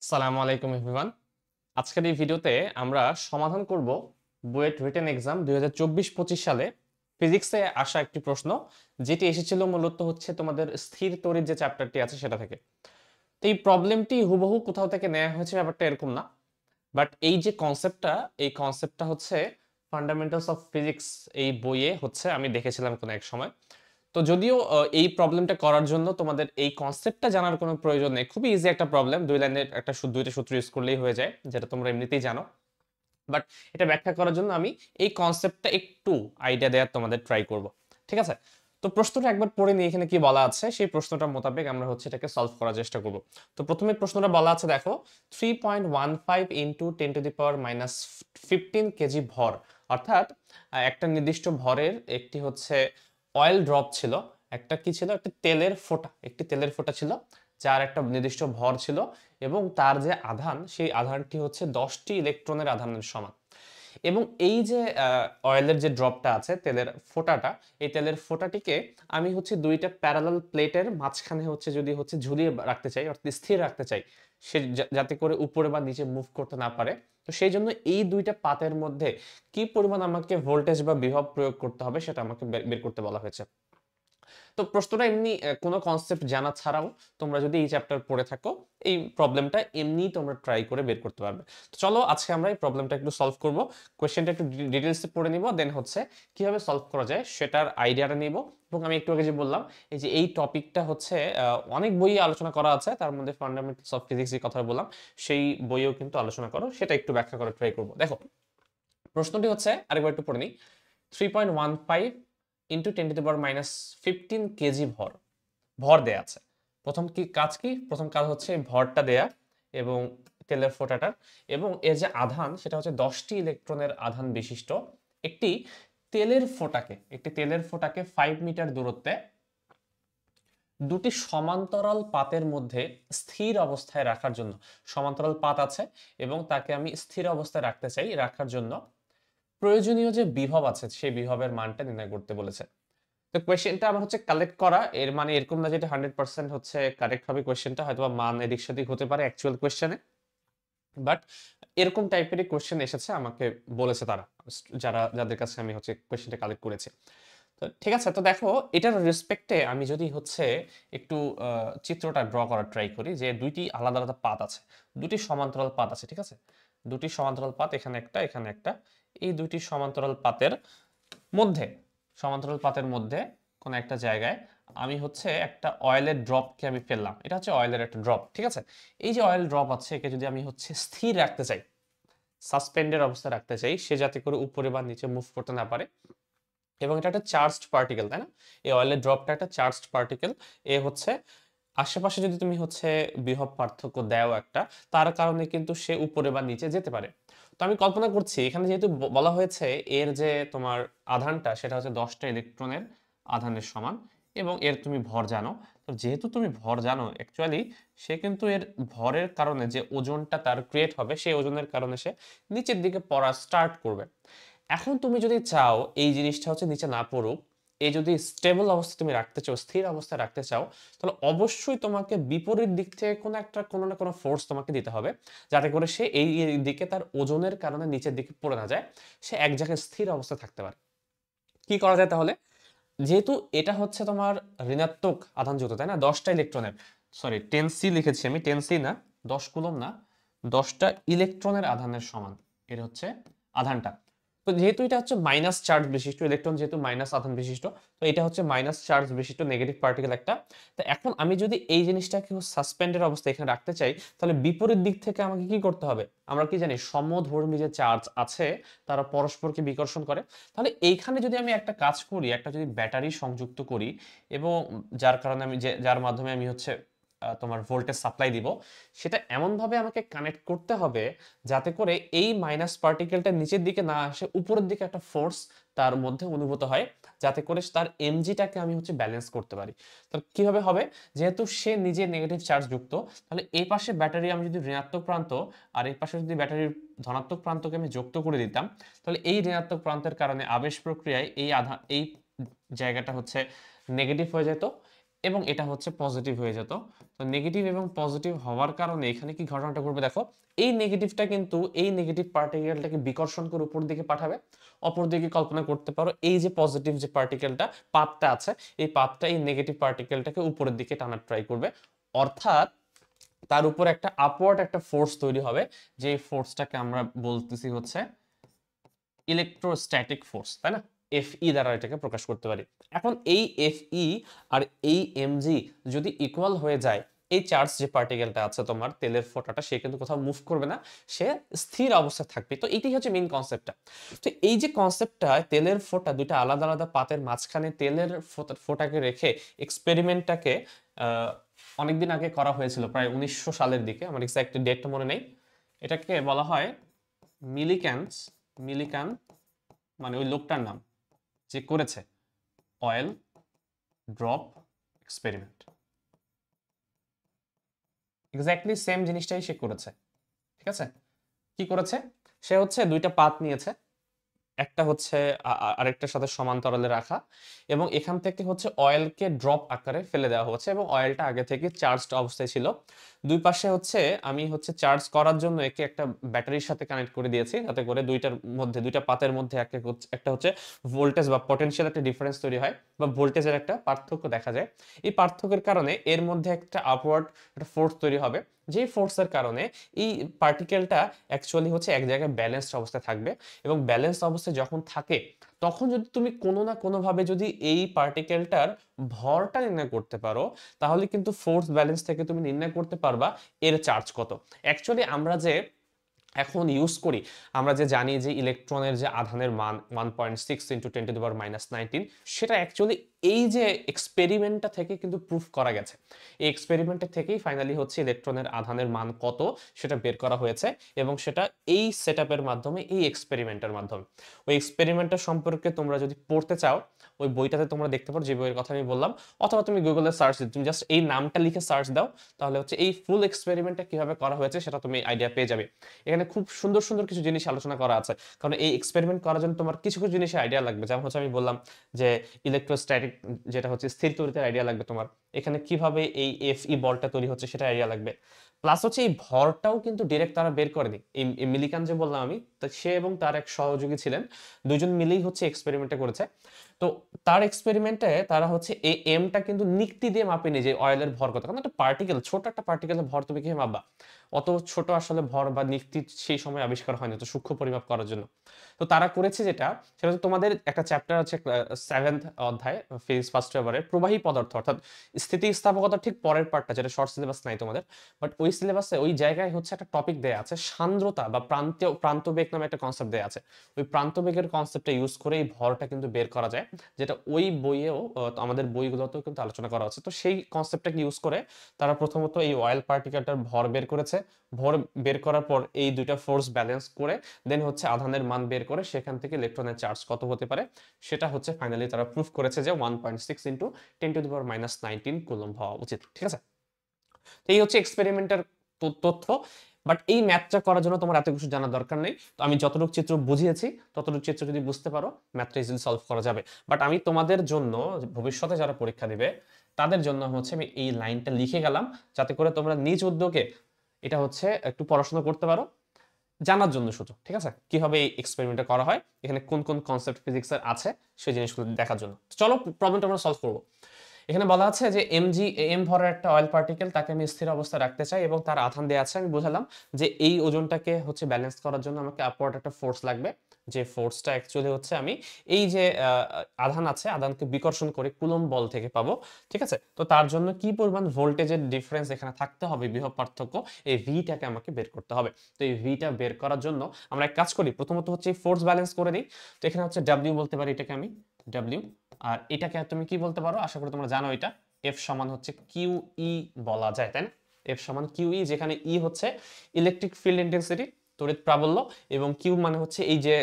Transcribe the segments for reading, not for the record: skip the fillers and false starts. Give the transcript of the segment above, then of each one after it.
সালামু আলাইকুম এভরিওয়ান। আজকের এই ভিডিওতে আমরা সমাধান করব বুয়েট রিটেন এক্সাম 2024-25 সালে ফিজিক্সে আসা একটি প্রশ্ন, যেটি এসেছিল মূলত হচ্ছে তোমাদের স্থির তড়িৎ যে চ্যাপ্টারটি আছে সেটা থেকে। তো এই প্রবলেমটি হুবহু কোথাও থেকে নেওয়া হয়েছে ব্যাপারটা এরকম না, বাট এই যে কনসেপ্টটা, এই কনসেপ্টটা হচ্ছে ফান্ডামেন্টালস অফ ফিজিক্স এই বইয়ে হচ্ছে আমি দেখেছিলাম কোনো এক সময়। তো যদিও এই প্রবলেমটা করার জন্য তোমাদের এই কনসেপ্টটা জানার কোনো প্রয়োজন নেই, খুবই ইজি একটা প্রবলেম, দুই লাইনের একটা দুইটা সূত্র ইউজ করলেই হয়ে যায়, যেটা তোমরা এমনিতেই জানো। বাট এটা ব্যাখ্যা করার জন্য আমি এই কনসেপ্টটা একটু আইডিয়া দেওয়ার তোমাদের ট্রাই করব। ঠিক আছে? তো প্রশ্নটা একবার পড়ে নিয়ে এখানে কি বলা আছে সেই প্রশ্নটার মোতাবেক আমরা হচ্ছে এটাকে সলভ করার চেষ্টা করব। তো প্রথমে প্রশ্নটা বলা আছে, দেখো 3.15 ইন্টু 10⁻⁻15 কেজি ভর, অর্থাৎ একটা নির্দিষ্ট ভরের একটি হচ্ছে অয়েল ড্রপ ছিল, একটা কি ছিল, একটা তেলের ফোঁটা, একটি তেলের ফোঁটা ছিল যার একটা নির্দিষ্ট ভর ছিল, এবং তার যে আধান সেই আধানটি হচ্ছে 10টি ইলেকট্রনের আধানের সমান। এবং এই যে অয়েলের যে ড্রপটা আছে, তেলের ফোঁটাটা, এই তেলের ফোঁটাটিকে আমি হচ্ছে দুইটা প্যারালাল প্লেটের মাঝখানে হচ্ছে যদি হচ্ছে ঝুলিয়ে রাখতে চাই, অর্থাৎ স্থির রাখতে চাই, সে যাতে করে উপরে বা নিচে মুভ করতে না পারে। তো সেই জন্য এই দুইটা পাতের মধ্যে কি পরিমাণ আমাকে ভোল্টেজ বা বিভব প্রয়োগ করতে হবে সেটা আমাকে বের করতে বলা হয়েছে। তো প্রশ্নটা এমনি কোনো কনসেপ্ট জানা ছাড়াও তোমরা যদি এই চ্যাপ্টার পড়ে থাকো, এই প্রবলেমটা এমনি তোমরা ট্রাই করে বের করতে পারবে। তো চলো আজকে আমরা এই প্রবলেমটা একটু সলভ করব। কোয়েশ্চেনটা একটু ডিটেলসে পড়ে নিব, দেন হচ্ছে কিভাবে সলভ করা যায় সেটার আইডিয়াটা নিব। এবং আমি একটু আগে যে বললাম, এই যে এই টপিকটা হচ্ছে অনেক বইয়ে আলোচনা করা আছে, তার মধ্যে ফান্ডামেন্টালস অফ ফিজিক্স যে কথা বললাম সেই বইয়েও কিন্তু আলোচনা করো, সেটা একটু ব্যাখ্যা করার ট্রাই করব। দেখো প্রশ্নটি হচ্ছে, আরেকবার একটু পড়ে নিই। 3.15 ইন্টু 10⁻⁻15 কেজি ভর, ভর দেয়া আছে। প্রথম কি কাজ, কি প্রথম কাজ হচ্ছে ভরটা দেয়া এবং তেলের ফোঁটাটার, এবং এর যে আধান সেটা হচ্ছে 10টি ইলেকট্রনের আধান বিশিষ্ট একটি তেলের ফোঁটাকে 5 মিটার দূরত্বে দুটি সমান্তরাল পাতের মধ্যে স্থির অবস্থায় রাখার জন্য, সমান্তরাল পাত আছে এবং তাকে আমি স্থির অবস্থায় রাখতে চাই, রাখার জন্য প্রয়োজনীয় যে বিভব আছে সেই বিভবের মানটা নির্ণয় করতে বলেছে। তো কোয়েশ্চেনটা আমার হচ্ছে কালেক্ট করা, এর মানে এরকম না যেটা 100% হচ্ছে কারেক্ট হবে কোয়েশ্চেনটা, হয়তো মান এদিক সেদিক হতে পারে অ্যাকচুয়াল কোয়েশ্চেনে, বাট এরকম টাইপেরই কোয়েশ্চেন এসেছে আমাকে বলেছে তারা, যাদের কাছে আমি হচ্ছে কোয়েশ্চেনটা কালেক্ট করেছি। তো ঠিক আছে, তো দেখো এটার রেসপেক্টে আমি যদি হচ্ছে একটু চিত্রটা ড্র করার ট্রাই করি, যে দুইটি আলাদা আলাদা পাত আছে, দুটি সমান্তরাল পাত আছে, ঠিক আছে, দুটি সমান্তরাল পাত, এখানে একটা এখানে একটা, এই দুইটি সমান্তরাল পাতের মধ্যে কোনো একটা জায়গায় আমি হচ্ছে একটা অয়েলের ড্রপকে আমি ফেললাম, এটা হচ্ছে অয়েলের একটা ড্রপ, ঠিক আছে। এই যে অয়েল ড্রপ আছে, একে যদি আমি হচ্ছে স্থির রাখতে চাই, সাসপেন্ডের অবস্থায় রাখতে চাই, সে যাতে করে উপরে বা নিচে মুভ করতে না পারে, এবং এটা একটা চার্জড পার্টিকেল, তাই না, এই অয়েলের ড্রপটা একটা চার্জড পার্টিকেল, এ হচ্ছে আশেপাশে যদি তুমি হচ্ছে বিভব পার্থক্য দাও একটা, তার কারণে কিন্তু সে উপরে বা নিচে যেতে পারে। তো আমি কল্পনা করছি এখানে যেহেতু বলা হয়েছে এর যে তোমার আধানটা সেটা হচ্ছে 10টা ইলেকট্রনের আধানের সমান, এবং এর তুমি ভর জানো। তো যেহেতু তুমি ভর জানো, অ্যাকচুয়ালি সে কিন্তু এর ভরের কারণে যে ওজনটা তার ক্রিয়েট হবে, সেই ওজনের কারণে সে নিচের দিকে পড়া স্টার্ট করবে। এখন তুমি যদি চাও এই জিনিসটা হচ্ছে নিচে না পড়ুক, এই যদি স্টেবল অবস্থা তুমি রাখতে চাও, স্থির অবস্থায় রাখতে চাও, তাহলে অবশ্যই তোমাকে বিপরীত দিক থেকে কোনো না কোনো ফোর্স তোমাকে দিতে হবে, যাতে করে সে এই দিকে তার ওজনের কারণে নিচের দিকে পড়ে না যায়, সে এক জায়গায় স্থির অবস্থায় থাকতে পারে। কি করা যায় তাহলে? যেহেতু এটা হচ্ছে তোমার ঋণাত্মক আধান যুক্ত, তাই না, 10টা ইলেকট্রনের, সরি 10C লিখেছি আমি, 10C না, 10 কুলম্ব না, 10টা ইলেকট্রনের আধানের সমান এর হচ্ছে আধানটা। তো যেহেতু এটা হচ্ছে মাইনাস চার্জ বিশিষ্ট ইলেকট্রন, যেহেতু মাইনাস আধান বিশিষ্ট, তো এটা হচ্ছে মাইনাস চার্জ বিশিষ্ট নেগেটিভ পার্টিকেল একটা। তো এখন আমি যদি এই জিনিসটাকে সাসপেন্ডের অবস্থায় এখানে রাখতে চাই, তাহলে বিপরীত দিক থেকে আমাকে কি করতে হবে? আমরা কি জানি সমধর্মী যে চার্জ আছে তারা পরস্পরকে বিকর্ষণ করে। তাহলে এইখানে যদি আমি একটা কাজ করি, একটা যদি ব্যাটারি সংযুক্ত করি, এবং যার কারণে আমি যার মাধ্যমে আমি হচ্ছে তোমার ভোল্টেজ সাপ্লাই দিব, সেটা এমনভাবে আমাকে কানেক্ট করতে হবে যাতে করে এই মাইনাস পার্টিকেলটা নিচের দিকে না আসে, উপরের দিকে একটা ফোর্স তার মধ্যে অনুভূত হয়, যাতে করে তার এমজিটাকে আমি হচ্ছে ব্যালেন্স করতে পারি। তো কিভাবে হবে? যেহেতু সে নিজে নেগেটিভ চার্জ যুক্ত, তাহলে এই পাশে ব্যাটারি আমি যদি ঋণাত্মক প্রান্ত, আর এই পাশে যদি ব্যাটারির ধনাত্মক প্রান্তকে আমি যুক্ত করে দিতাম, তাহলে এই ঋণাত্মক প্রান্তের কারণে আবেশ প্রক্রিয়ায় এই জায়গাটা হচ্ছে নেগেটিভ হয়ে যেত, এবং এটা হচ্ছে পজিটিভ হয়ে যেত। তো নেগেটিভ এবং পজিটিভ হওয়ার কারণে এখানে কি ঘটনাটা ঘটবে দেখো, এই নেগেটিভটা কিন্তু এই নেগেটিভ পার্টিকেলটাকে বিকর্ষণ করে উপর দিকে পাঠাবে। অপর দিকে কল্পনা করতে পারো এই যে পজিটিভ যে পার্টিকেলটা পাতটা আছে, এই পাতটা এই নেগেটিভ পার্টিকেলটাকে উপরের দিকে টানার ট্রাই করবে। অর্থাৎ তার উপর একটা আপওয়ার্ড একটা ফোর্স তৈরি হবে, যে ফোর্সটাকে আমরা বলতেছি হচ্ছে ইলেকট্রোস্ট্যাটিক ফোর্স, তাই না? এফই দ্বারা এটাকে প্রকাশ করতে পারি। এখন এই এফই আর এই এমজি যদি ইকুয়াল হয়ে যায়, এই চার্জ যে পার্টিকেলটা আছে তোমার তেলের ফোঁটাটা, সে কিন্তু কোথাও মুভ করবে না, সে স্থির অবস্থায় থাকবে। তো এটাই হচ্ছে মেইন কনসেপ্টটা। তো এই যে কনসেপ্টটা, তেলের ফোঁটা দুইটা আলাদা আলাদা পাতের মাঝখানে তেলের ফোঁটাকে রেখে এক্সপেরিমেন্টটাকে অনেকদিন আগে করা হয়েছিল, প্রায় 1900 সালের দিকে, আমার এক্সাক্ট ডেটটা মনে নেই। এটাকে বলা হয় মিলিকান, মানে ওই লোকটার নাম যে করেছে oil drop experiment. Exactly same জিনিসটাই সে করেছে, ঠিক আছে? কি করেছে? সে হচ্ছে দুইটা পাত নিয়েছে, একটা হচ্ছে আরেকটার সাথে সমান্তরালে রাখা, এবং এখান থেকে হচ্ছে অয়েলকে ড্রপ আকারে ফেলে দেওয়া হচ্ছে, এবং অয়েলটা আগে থেকে চার্জড অবস্থায় ছিল। দুই পাশে হচ্ছে আমি হচ্ছে চার্জ করার জন্য একে একটা ব্যাটারির সাথে কানেক্ট করে দিয়েছি, যাতে করে দুইটার মধ্যে, দুইটা পাতের মধ্যে একটা হচ্ছে ভোল্টেজ বা পটেনশিয়াল একটা ডিফারেন্স তৈরি হয়, বা ভোল্টেজের একটা পার্থক্য দেখা যায়। এই পার্থক্যের কারণে এর মধ্যে একটা আপওয়ার্ড একটা ফোর্স তৈরি হবে, যেই ফোর্সের কারণে এই পার্টিকেলটা অ্যাকচুয়ালি হচ্ছে এক জায়গায় ব্যালেন্সড অবস্থায় থাকবে। এবং ব্যালেন্স অবস্থায় যখন থাকে, তখন যদি তুমি কোনো না কোনোভাবে যদি এই পার্টিকেলটার ভরটা নির্ণয় করতে পারো, তাহলে কিন্তু ফোর্স ব্যালেন্স থেকে তুমি নির্ণয় করতে পারবা এর চার্জ কত। অ্যাকচুয়ালি আমরা যে এখন ইউজ করি, আমরা যে জানি যে ইলেকট্রনের যে আধানের মান 1.6 ইন্টু 10⁻⁹, সেটা অ্যাকচুয়ালি এই যে এক্সপেরিমেন্টটা থেকে কিন্তু প্রুফ করা গেছে। এই এক্সপেরিমেন্টের থেকেই ফাইনালি হচ্ছে ইলেকট্রনের আধানের মান কত সেটা বের করা হয়েছে, এবং সেটা এই সেটআপের মাধ্যমে, এই এক্সপেরিমেন্টের মাধ্যমে। ওই এক্সপেরিমেন্টের সম্পর্কে তোমরা যদি পড়তে চাও, ওই বইটাতে তোমরা দেখতে পারো, যে বইয়ের কথা আমি বললাম, অথবা তুমি গুগলে সার্চ দিও, তুমি জাস্ট এই নামটা লিখে সার্চ দাও, তাহলে হচ্ছে এই ফুল এক্সপেরিমেন্টটা কিভাবে করা হয়েছে সেটা তুমি আইডিয়া পেয়ে যাবে। এখানে খুব সুন্দর সুন্দর কিছু জিনিস আলোচনা করা আছে, কারণ এই এক্সপেরিমেন্ট করার জন্য তোমার কিছু কিছু জিনিসের আইডিয়া লাগবে। যেমন হচ্ছে আমি বললাম যে ইলেকট্রোস্ট্যাটিক, যেটা হচ্ছে স্থির তড়িতের আইডিয়া লাগবে তোমার, এখানে কিভাবে এই এফই বলটা তৈরি হচ্ছে সেটা আইডিয়া লাগবে। প্লাস হচ্ছে এই ভরটাও কিন্তু ডিরেক্ট তারা বের করেনি। এই মিলিকান যে বললাম আমি, তা সে এবং তার এক সহযোগী ছিলেন, দুজন মিলেই হচ্ছে এক্সপেরিমেন্টটা করেছে। তো তার এক্সপেরিমেন্টে তারা হচ্ছে এই এমটা কিন্তু নিক্তি দিয়ে মাপেনি যে অয়েলের ভর কত, কারণ একটা পার্টিকেল, ছোট একটা পার্টিকেলের ভর তুমি কিভাবে মাপবা? অত ছোট আসলে ভর বা নিক্তি সেই সময় আবিষ্কার হয়নি তো সূক্ষ্ম পরিমাপ করার জন্য। তো তারা করেছে যেটা, সেটা হচ্ছে তোমাদের একটা চ্যাপ্টার আছে 7th অধ্যায় ফিজিক্স ফার্স্ট পেপারে, প্রবাহী পদার্থ, অর্থাৎ স্থিতিস্থাপকতার ঠিক পরের পার্টটা, যেটা শর্ট সিলেবাস নাই তোমাদের, বাট ওই সিলেবাসে ওই জায়গায় হচ্ছে একটা টপিক দেয়া আছে, সান্দ্রতা বা প্রান্তবেগ নামে একটা কনসেপ্ট দেয়া আছে। ওই প্রান্তবেগের কনসেপ্টটা ইউজ করে এই ভরটা কিন্তু বের করা যায়, যেটা ওই বইয়েও, আমাদের বইগুলোতেও কিন্তু আলোচনা করা হচ্ছে। তো সেই কনসেপ্টটাকে ইউজ করে তারা প্রথমত এই অয়েল পার্টিকেলটার ভর বের করেছে। ভর বের করার পর এই দুইটা ফোর্স ব্যালেন্স করে দেন হচ্ছে আধানের মান বের করে সেখান থেকে ইলেকট্রনের চার্জ কত হতে পারে সেটা হচ্ছে ফাইনালি তারা প্রুফ করেছে যে 1.6 ইন্টু 10⁻⁹ কুলম্ব হওয়া উচিত, ঠিক আছে? তো এই হচ্ছে এক্সপেরিমেন্টের তথ্য। বাট এই ম্যাথটা করার জন্য তোমার এত কিছু জানার দরকার নেই। তো আমি যতটুকু চিত্র বুঝিয়েছি, ততটুকু চিত্র যদি বুঝতে পারো, ম্যাথটা ইজিলি সলভ করা যাবে। বাট আমি তোমাদের জন্য, ভবিষ্যতে যারা পরীক্ষা দিবে তাদের জন্য হচ্ছে আমি এই লাইনটা লিখে গেলাম, যাতে করে তোমরা নিজ উদ্যোগে এটা হচ্ছে একটু পড়াশোনা করতে পারো, জানার জন্য শুধু, ঠিক আছে? কিভাবে এই এক্সপেরিমেন্টটা করা হয়, এখানে কোন কোন কনসেপ্ট ফিজিক্সের আছে সেই জিনিসগুলো দেখার জন্য। চলো প্রবলেমটা আমরা সলভ করবো। এখানে বলা আছে যে এম ভরের একটা অয়েল পার্টিকেল, তাকে আমি স্থির অবস্থায় রাখতে চাই এবং তার আধান দেওয়া আছে। আমি বোঝালাম যে এই ওজনটাকে হচ্ছে ব্যালেন্স করার জন্য আমাকে আপওয়ার্ড একটা ফোর্স লাগবে, যে ফোর্সটা অ্যাকচুয়ালি হচ্ছে আমি এই যে আধান আছে, আধানকে বিকর্ষণ করে কুলম্ব বল থেকে পাবো, ঠিক আছে? তো তার জন্য কি পরিমাণ ভোল্টেজের ডিফারেন্স এখানে থাকতে হবে, বিভব পার্থক্য, এই ভিটাকে আমাকে বের করতে হবে। তো এই ভিটা বের করার জন্য আমরা এক কাজ করি, প্রথমত হচ্ছে ফোর্স ব্যালেন্স করে নিই। তো এখানে হচ্ছে ডাব্লিউ বলতে পারি, এটাকে আমি ডাব্লিউ, আর এটাকে তুমি কি বলতে পারো, আশা করি তোমরা জানো, এটা এফ সমান হচ্ছে কিউ ই বলা যায়, তাই না? এফ সমান কিউ ই, যেখানে ই হচ্ছে ইলেকট্রিক ফিল্ড ইন্টেন্সিটি, তড়িৎ প্রাবল্য, এবং কিউ মানে হচ্ছে এই যে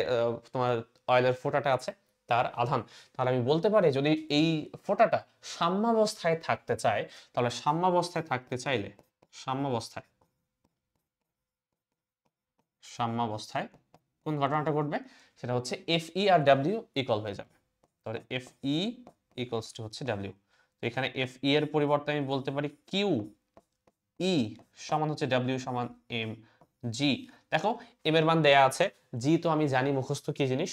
তোমার অয়েলের ফোঁটাটা আছে তার আধান। তাহলে আমি বলতে পারি, যদি এই ফোঁটাটা সাম্যাবস্থায় থাকতে চায়, তাহলে সাম্যাবস্থায় থাকতে চাইলে সাম্যাবস্থায় সাম্যাবস্থায় কোন ঘটনাটা ঘটবে, সেটা হচ্ছে এফ ই আর ডাব্লিউ ইকুয়াল হয়ে যাবে। তাহলে এফ ই ইকুয়ালস টু হচ্ছে ডাব্লিউ। তো এখানে এফ ই এর পরিবর্তে আমি বলতে পারি কিউ ই সমান হচ্ছে ডাব্লিউ সমান এম জি। দেখো এম এর মান দেয়া আছে, জি তো আমি জানি মুখস্থ কি জিনিস,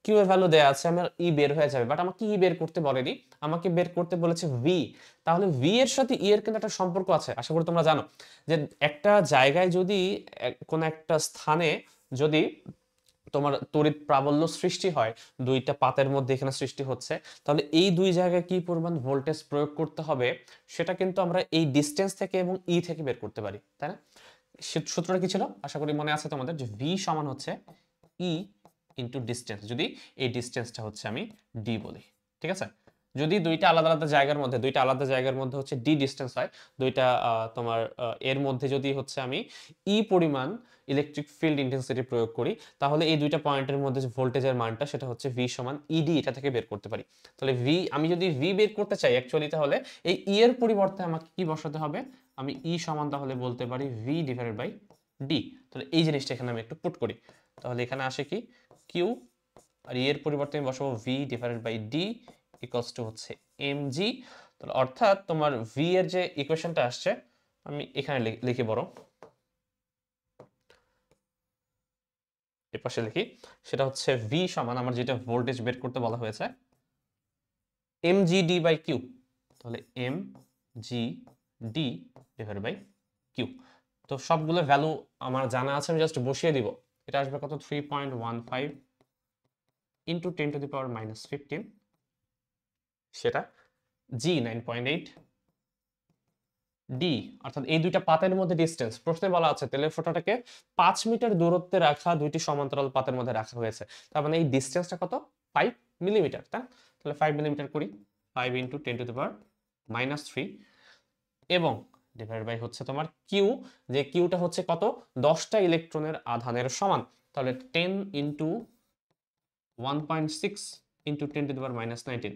কিউ এর ভ্যালু দেয়া আছে, আমার ই বের হয়ে যাবে, বাট আমাকে ই বের করতে বলেনি, আমাকে বের করতে বলেছে ভি। তাহলে ভি এর সাথে ই এর কিন্তু একটা সম্পর্ক আছে, আশা করি তোমরা জানো যে একটা জায়গায় যদি কোনো একটা স্থানে যদি তোমার তড়িৎ প্রাবল্য সৃষ্টি হয়, দুইটা পাতের মধ্যে এখানে সৃষ্টি হচ্ছে, তাহলে এই দুই জায়গায় কি পরিমাণ ভোল্টেজ প্রয়োগ করতে হবে সেটা কিন্তু আমরা এই ডিস্টেন্স থেকে এবং ই থেকে বের করতে পারি, তাই না? সূত্রটা কি ছিল আশা করি মনে আছে তোমাদের, যে ভি সমান হচ্ছে ই ইন্টু ডিস্টেন্স, যদি এই ডিস্টেন্সটা হচ্ছে আমি ডি বলি, ঠিক আছে? যদি দুইটা আলাদা আলাদা জায়গার মধ্যে হচ্ছে ডি ডিস্টেন্স হয়, দুইটা তোমার এর মধ্যে যদি হচ্ছে আমি ই পরিমাণ ইলেকট্রিক ফিল্ড ইন্টেন্সিটি প্রয়োগ করি, তাহলে এই দুইটা পয়েন্টের মধ্যে যে ভোল্টেজের মানটা সেটা হচ্ছে ভি সমান ইডি, এটা থেকে বের করতে পারি। তাহলে ভি, আমি যদি ভি বের করতে চাই অ্যাকচুয়ালি, তাহলে এই ই এর পরিবর্তে আমাকে কি বসাতে হবে, আমি ই সমান তাহলে বলতে পারি ভি ডিভাইডেড বাই ডি। তাহলে এই জিনিসটা এখানে আমি একটু পুট করি, তাহলে এখানে আসে কি কিউ, আর ই এর পরিবর্তে আমি বসাবো V divided by D equals to হচ্ছে এম জি। তাহলে অর্থাৎ তোমার ভি এর যে ইকুয়েশনটা আসছে, আমি এখানে লিখি, বড় এপাশে লিখি, সেটা হচ্ছে ভি সমান আমার যেটা ভোল্টেজ বের করতে বলা হয়েছে M G D by Q. তাহলে M G D divide by Q. তো সবগুলো ভ্যালু আমার জানা আছে, আমি জাস্ট বসিয়ে দিব। এটা আসবে কত, 3.15 into 10 to the power minus 15, সেটা জি 9.8, ডি অর্থাৎ এই দুইটা পাতের মধ্যে ডিস্টেন্স, প্রশ্নে বলা আছে তেলের ফোঁটাটাকে 5 মিটার দূরত্বে রাখা দুইটি সমান্তরাল পাতের মধ্যে রাখা হয়েছে, তার মানে এই ডিস্টেন্সটা কত, 5 মিলিমিটার, তাই? তাহলে 5 মিলিমিটার করি, 5 into 10 to the power minus 3, এবং ডিভাইড বাই হচ্ছে তোমার কিউ, যে কিউটা হচ্ছে কত, 10টা ইলেকট্রনের আধানের সমান। তাহলে 10 into 1.6 into 10 to the power minus 19,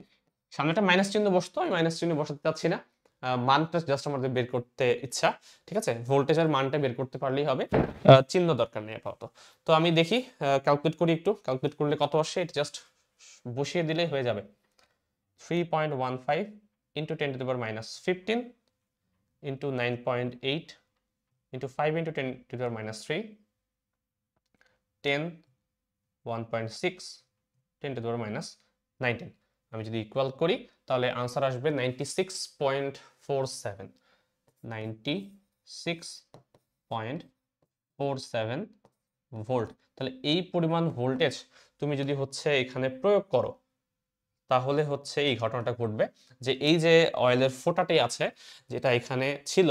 সামনে একটা মাইনাস চিহ্ন বসতো, আমি মাইনাস চিহ্ন বসাতে চাচ্ছি না, মানটা জাস্ট আমাদের বের করতে ইচ্ছা, ঠিক আছে? ভোল্টেজের মানটা বের করতে পারলেই হবে, চিহ্ন দরকার নেই আপাতত। তো আমি দেখি, ক্যালকুলেট করি, একটু ক্যালকুলেট করলে কত আসে, এটা জাস্ট বসিয়ে দিলেই হয়ে যাবে। 3.15 into 10 to the power minus 15 into 9.8 into 5 into 10 to the power minus 3, 10, 1.6, 10 to the power minus 19। আমি যদি ইকুয়াল করি তাহলে আনসার আসবে 96.47, 96.47 ভোল্ট। তাহলে এই পরিমাণ ভোল্টেজ তুমি যদি হচ্ছে এখানে প্রয়োগ করো, তাহলে হচ্ছে এই ঘটনাটা ঘটবে যে এই যে অয়েলের ফোঁটাটি আছে যেটা এখানে ছিল,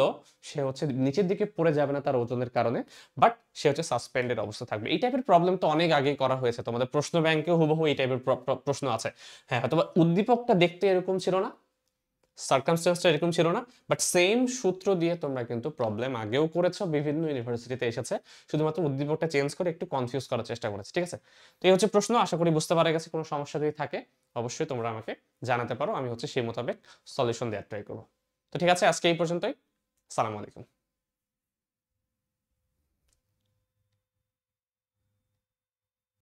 সে হচ্ছে নিচের দিকে পড়ে যাবে না তার ওজনের কারণে, বাট সে হচ্ছে সাসপেন্ডেড অবস্থা থাকবে। এই টাইপের প্রবলেম তো অনেক আগে করা হয়েছে, তোমাদের প্রশ্ন ব্যাংকেও হুবহু এই টাইপের প্রশ্ন আছে। হ্যাঁ, হয়তো উদ্দীপকটা দেখতে এরকম ছিল না, সার্কামস্টেন্সটা এরকম ছিল না, বাট সেম সূত্র দিয়ে তোমরা কিন্তু প্রবলেম আগেও করেছো, বিভিন্ন ইউনিভার্সিটিতে এসেছে, শুধুমাত্র উদ্দীপকটা চেঞ্জ করে একটু কনফিউজ করার চেষ্টা করেছে, ঠিক আছে? তো এই হচ্ছে প্রশ্ন, আশা করি বুঝতে পারা গেছে। কোনো সমস্যা যদি থাকে অবশ্যই তোমরা আমাকে জানাতে পারো, আমি হচ্ছে সেই মোতাবেক সলিউশন দেওয়ার ট্রাই করবো। তো ঠিক আছে, আজকে এই পর্যন্তই। সালাম আলাইকুম।